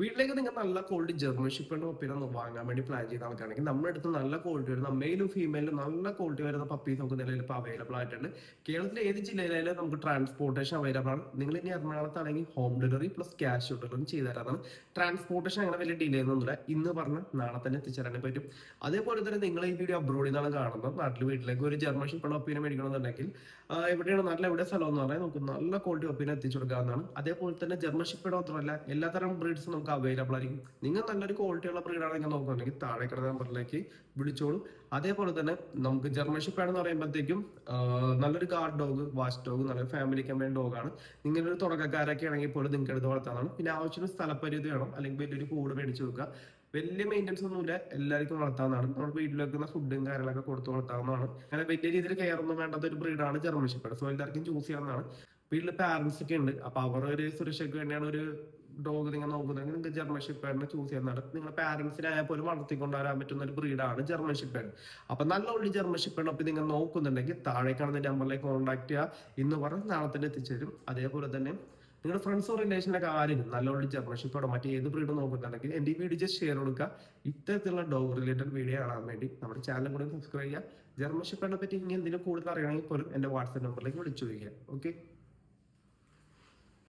വീട്ടിലേക്ക് നിങ്ങൾ നല്ല ക്വാളിറ്റി ജർമ്മൻ ഷെപ്പേർഡ് പപ്പീനെ ഒന്ന് വാങ്ങാൻ വേണ്ടി പ്ലാൻ ചെയ്ത ആൾക്കാണെങ്കിൽ നമ്മുടെ അടുത്ത് നല്ല ക്വാളിറ്റി വരുന്ന മെയിലും ഫീമെയിലും നല്ല ക്വാളിറ്റി വരുന്ന പപ്പീസ് നമുക്ക് നിലവിൽ ഇപ്പോൾ അവൈലബിൾ ആയിട്ടുണ്ട്. കേരളത്തിലെ ഏത് ജില്ലയിലായാലും നമുക്ക് ട്രാൻസ്പോർട്ടേഷൻ അവൈലബിൾ ആണ്. നിങ്ങൾ ഇനി എറണാകുളത്താണെങ്കിൽ home delivery plus cash delivery ചെയ്തു തരാതാണ്. ട്രാൻസ്പോർട്ടേഷൻ അങ്ങനെ വലിയ ഡിലേ ഒന്നുമില്ല. ഇന്ന് പറഞ്ഞ നാളെ തന്നെ എത്തിച്ചേരാൻ പറ്റും. അതേപോലെ തന്നെ നിങ്ങൾ ഈ വീഡിയോ അബ്രോഡിൽ നിന്നാണ് കാണുന്നത്, നാട്ടിൽ വീട്ടിലേക്ക് ഒരു ജർമ്മൻ ഷെപ്പേർഡ് പപ്പീനെ മേടിക്കണമെന്നുണ്ടെങ്കിൽ എവിടെയാണ് നാട്ടിൽ എവിടെ സ്ഥലം എന്ന് പറഞ്ഞാൽ നമുക്ക് നല്ല ക്വാളിറ്റി പപ്പീനെ എത്തിച്ചു കൊടുക്കാവുന്നതാണ്. അതേപോലെ തന്നെ ജർമ്മൻ ഷെപ്പേർഡ് മാത്രമല്ല എല്ലാത്തരം ബ്രീഡ്സ് നമുക്ക് അവൈലബിൾ ആയിരിക്കും. നിങ്ങൾ നല്ലൊരു ക്വാളിറ്റി ഉള്ള ബ്രീഡാണെങ്കിൽ നോക്കുകയാണെങ്കിൽ താഴെ കിടന്ന നമ്പറിലേക്ക് വിളിച്ചോളൂ. അതേപോലെ തന്നെ നമുക്ക് ജർമ്മൻ ഷെപ്പേർഡ് എന്ന് പറയുമ്പോഴത്തേക്കും നല്ലൊരു ഗാർഡ് ഡോഗ്, വാച്ച് ഡോഗ്, നല്ലൊരു ഫാമിലി കമ്പൈൻ ഡോഗാണ്. നിങ്ങളൊരു തുടക്കക്കാരൊക്കെ ആണെങ്കിൽ പോലും നിങ്ങൾക്ക് എടുത്ത് വളർത്താനാണ്. പിന്നെ ആവശ്യത്തിന് സ്ഥലപരിധി വേണം, അല്ലെങ്കിൽ വലിയൊരു കൂട് മേടിച്ച് വെക്കുക. വലിയ മെയിൻ്റെനൻസ് ഒന്നുമില്ല, എല്ലാവർക്കും വളർത്താവുന്നതാണ്. നമ്മൾ വീട്ടിൽ വെക്കുന്ന ഫുഡും കാര്യങ്ങളൊക്കെ കൊടുത്ത് വളർത്താവുന്നതാണ്. അങ്ങനെ വലിയ രീതിയിൽ കെയർ ഒന്നും വേണ്ടാത്ത ഒരു ബ്രീഡാണ് ജർമ്മൻ ഷെപ്പേർഡ്. സോ എല്ലാവർക്കും ചൂസ് ചെയ്യാവുന്നതാണ്. വീട്ടിൽ പാരന്റ്സ് ഒക്കെ ഉണ്ട്, അപ്പൊ അവർ ഒരു സുരക്ഷയ്ക്ക് വേണ്ടിയാണ് ഒരു ഡോഗ് നിങ്ങൾ നോക്കുന്നെങ്കിൽ നിങ്ങൾക്ക് ജർമ്മൻ ഷെപ്പേർഡിനെ ചൂസ് ചെയ്യുന്നതാണ്. നിങ്ങളുടെ പാരന്റ്സിനായാൽ പോലും വളർത്തിക്കൊണ്ടുവരാൻ പറ്റുന്ന ഒരു ബ്രീഡാണ് ജർമ്മൻ ഷെപ്പേർഡ്. അപ്പൊ നല്ല ഒരു ജർമ്മൻ ഷെപ്പേർഡ് അപ്പൊ നിങ്ങൾ നോക്കുന്നുണ്ടെങ്കിൽ താഴെ കാണുന്ന നമ്പറിലേക്ക് കോൺടാക്ട് ചെയ്യുക. ഇന്ന് പറഞ്ഞ് നാളെ തന്നെ എത്തിച്ചേരും. അതേപോലെ തന്നെ നിങ്ങളുടെ ഫ്രണ്ട്സോ റിലേഷനൊക്കെ ആരും നല്ലോണം ജർമ്മൻ ഷെപ്പേർഡോ മറ്റേത് ബ്രീഡ് നോക്കുന്നുണ്ടെങ്കിൽ എൻ്റെ ഈ വീഡിയോ ജസ്റ്റ് ഷെയർ കൊടുക്കുക. ഇത്തരത്തിലുള്ള ഡോഗ് റിലേറ്റഡ് വീഡിയോ കാണാൻ വേണ്ടി നമ്മുടെ ചാനൽ കൂടി സബ്സ്ക്രൈബ് ചെയ്യുക. ജർമ്മൻ ഷെപ്പേർഡിനെ പറ്റി ഇനി എന്തെങ്കിലും കൂടുതൽ അറിയണമെങ്കിൽ പോലും എൻ്റെ വാട്സ്ആപ്പ് നമ്പറിലേക്ക് വിളിച്ചു ചോദിക്കുക. ഓക്കെ.